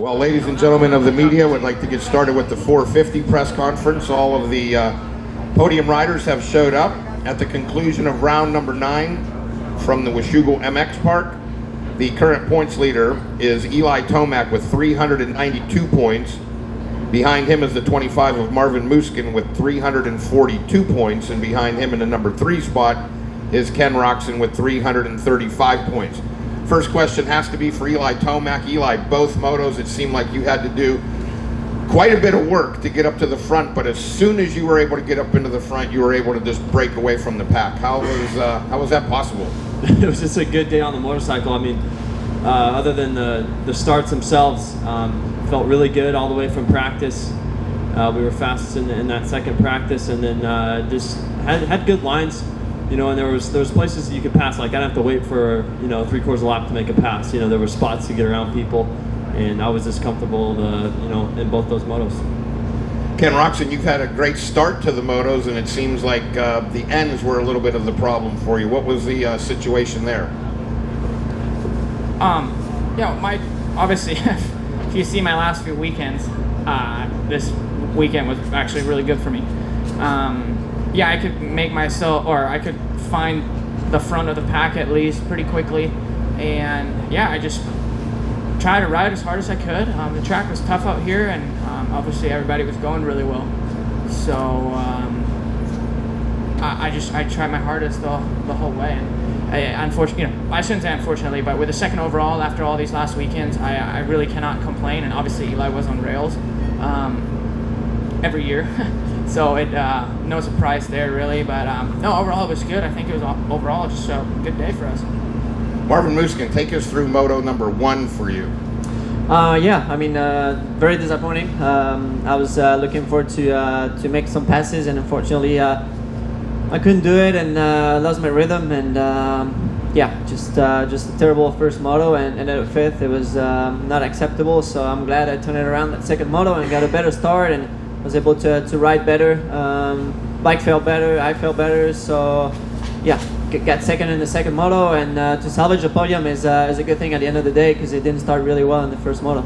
Well, ladies and gentlemen of the media, would like to get started with the 450 press conference. All of the podium riders have showed up at the conclusion of round number 9 from the Washougal MX Park. The current points leader is Eli Tomac with 392 points. Behind him is the 25 of Marvin Musquin with 342 points, and behind him in the number 3 spot is Ken Roczen with 335 points. First question has to be for Eli Tomac. Eli, both motos, it seemed like you had to do quite a bit of work to get up to the front, but as soon as you were able to get up into the front, you were able to just break away from the pack. How was that possible? It was just a good day on the motorcycle. I mean, other than the starts themselves, felt really good all the way from practice. We were fastest in that second practice, and then just had good lines. You know, and there was places that you could pass. Like I didn't have to wait for 3/4 of a lap to make a pass. You know, there were spots to get around people, and I was just comfortable, in both those motos. Ken Roczen, you've had a great start to the motos, and it seems like the ends were a little bit of the problem for you. What was the situation there? Obviously, if you see my last few weekends, this weekend was actually really good for me. I could I could find the front of the pack at least pretty quickly, and I just tried to ride as hard as I could. The track was tough out here, and obviously everybody was going really well, so I tried my hardest the whole way. And I shouldn't say unfortunately, but with the second overall after all these last weekends, I really cannot complain. And obviously Eli was on rails every year. So it no surprise there really, but no, overall it was good. I think it was overall just a good day for us. Marvin Musquin, take us through moto number 1 for you. Very disappointing. I was looking forward to make some passes, and unfortunately I couldn't do it, and lost my rhythm, and just a terrible first moto, and ended up 5th. It was not acceptable, so I'm glad I turned it around that second moto and got a better start, and was able to ride better. Bike felt better, I felt better, so got second in the second moto, and to salvage the podium is a good thing at the end of the day, because it didn't start really well in the first moto.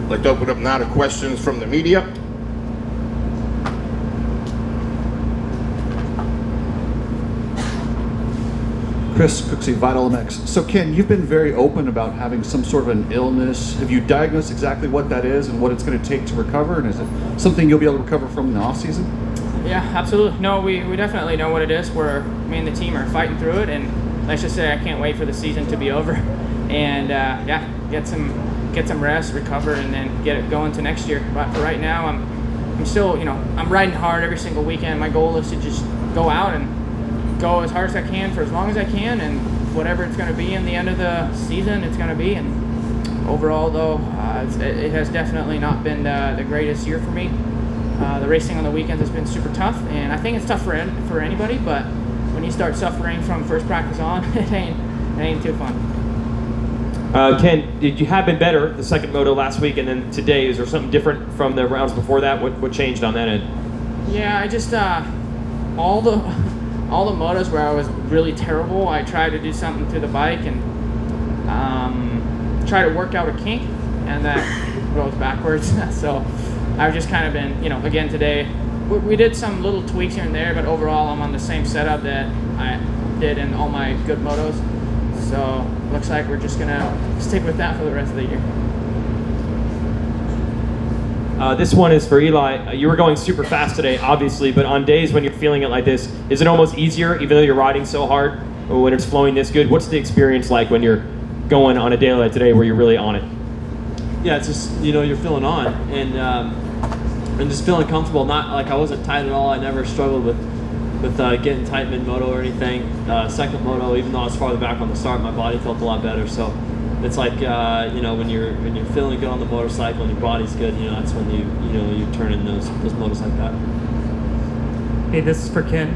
I'd like to open up now to questions from the media. Chris Cooksey, Vital MX. So Ken, you've been very open about having some sort of an illness. Have you diagnosed exactly what that is and what it's going to take to recover? And is it something you'll be able to recover from in the off season? Yeah, absolutely. No, we definitely know what it is. Me and the team are fighting through it, and let's just say I can't wait for the season to be over, and get some rest, recover, and then get it going to next year. But for right now, I'm still I'm riding hard every single weekend. My goal is to just go out and go as hard as I can for as long as I can, and whatever it's going to be in the end of the season, it's going to be. And overall, though, it has definitely not been the greatest year for me. The racing on the weekends has been super tough, and I think it's tough for anybody, but when you start suffering from first practice on, it ain't too fun. Ken, you have been better the second moto last week, and then today. Is there something different from the rounds before that? What changed on that end? Yeah, I just all the motos where I was really terrible, I tried to do something to the bike and try to work out a kink, and that goes backwards. So I've just kind of been, again today, we did some little tweaks here and there, but overall I'm on the same setup that I did in all my good motos. So looks like we're just gonna stick with that for the rest of the year. This one is for Eli. You were going super fast today, obviously, but on days when you're feeling it like this, is it almost easier, even though you're riding so hard, or when it's flowing this good? What's the experience like when you're going on a day like today where you're really on it? Yeah, it's just, you're feeling on, and just feeling comfortable. Not like I wasn't tight at all. I never struggled with getting tight mid-moto or anything. Second moto, even though I was farther back on the start, my body felt a lot better. So it's like, when you're feeling good on the motorcycle and your body's good, that's when you turn in those motos like that. Hey, this is for Ken.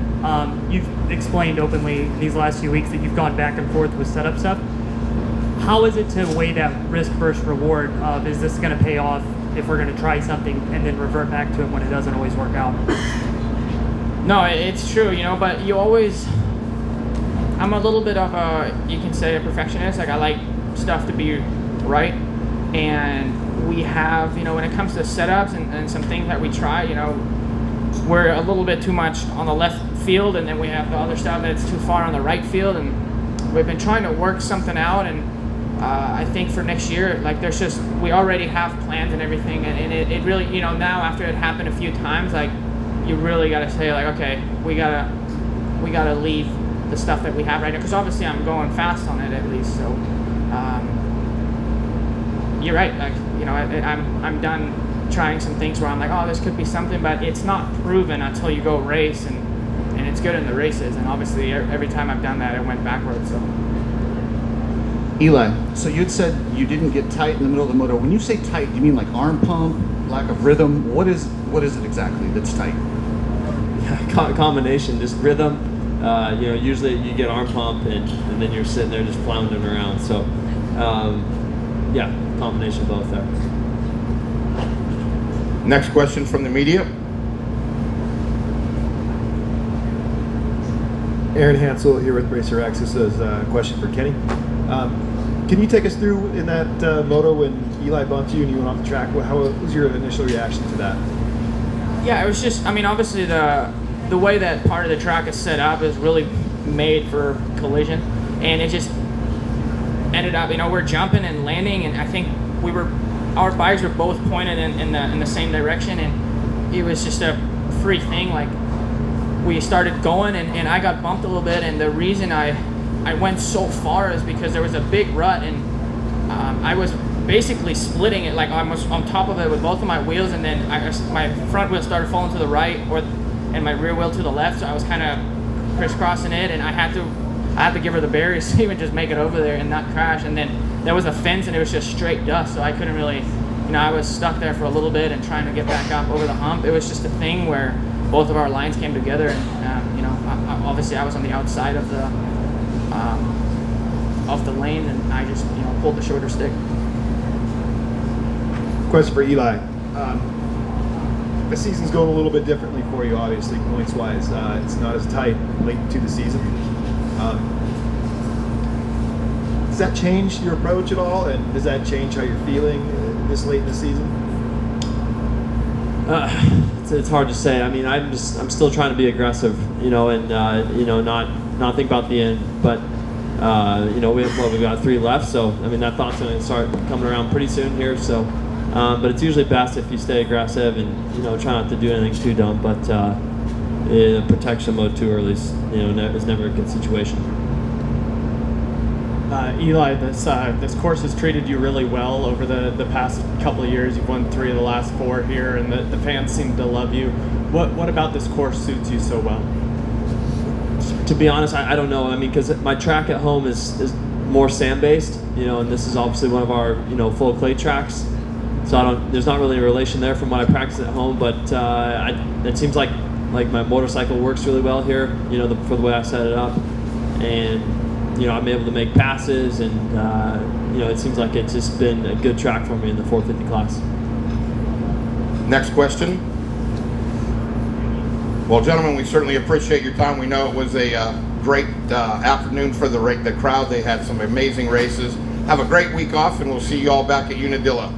You've explained openly these last few weeks that you've gone back and forth with setup stuff. How is it to weigh that risk versus reward of, is this going to pay off if we're going to try something and then revert back to it when it doesn't always work out? No, it's true, but you always, I'm a little bit of a, you can say a perfectionist. Like I like stuff to be right, and we have, when it comes to setups and some things that we try, we're a little bit too much on the left field, and then we have the other stuff that's too far on the right field, and we've been trying to work something out. And I think for next year, like we already have plans and everything, and it really, now after it happened a few times, like you really got to say like, okay, we gotta leave the stuff that we have right now, because obviously I'm going fast on it at least. So you're right, like I'm done trying some things where I'm like, oh, this could be something, but it's not proven until you go race, and it's good in the races, and obviously every time I've done that it went backwards. So Eli, so you'd said you didn't get tight in the middle of the moto. When you say tight, you mean like arm pump, lack of rhythm? What is it exactly that's tight? Combination, just rhythm. Usually you get arm pump and then you're sitting there just floundering around. So, combination of both there. Next question from the media. Aaron Hansel here with Racer X. This is a question for Kenny. Can you take us through in that moto when Eli bumped you and you went off the track? How was your initial reaction to that? Yeah, it was just, obviously the way that part of the track is set up is really made for collision, and it just ended up, we're jumping and landing, and I think our bikes were both pointed in the same direction, and it was just a free thing. Like we started going, and I got bumped a little bit, and the reason I went so far is because there was a big rut, and I was basically splitting it, like I was on top of it with both of my wheels, and then my front wheel started falling to the right, and my rear wheel to the left, so I was kind of crisscrossing it, and I had to give her the berries to even just make it over there and not crash. And then there was a fence, and it was just straight dust, so I couldn't really, I was stuck there for a little bit and trying to get back up over the hump. It was just a thing where both of our lines came together, and obviously I was on the outside of the lane, and I just pulled the shorter stick. Question for Eli. The season's going a little bit differently for you, obviously, points-wise. It's not as tight late to the season. Does that change your approach at all, and does that change how you're feeling this late in the season? It's hard to say. I'm still trying to be aggressive, and not think about the end. But we've got 3 left, so that thought's going to start coming around pretty soon here. So, but it's usually best if you stay aggressive and try not to do anything too dumb. But protection mode too early is never a good situation. Eli, this course has treated you really well over the past couple of years. You've won 3 of the last 4 here, and the fans seem to love you. What about this course suits you so well? To be honest, I don't know. Because my track at home is more sand-based, and this is obviously one of our full clay tracks. So there's not really a relation there from what I practice at home. But it seems like my motorcycle works really well here, for the way I set it up, and I'm able to make passes, and it seems like it's just been a good track for me in the 450 class. Next question. Well, gentlemen, we certainly appreciate your time. We know it was a great afternoon for the crowd. They had some amazing races. Have a great week off, and we'll see you all back at Unadilla.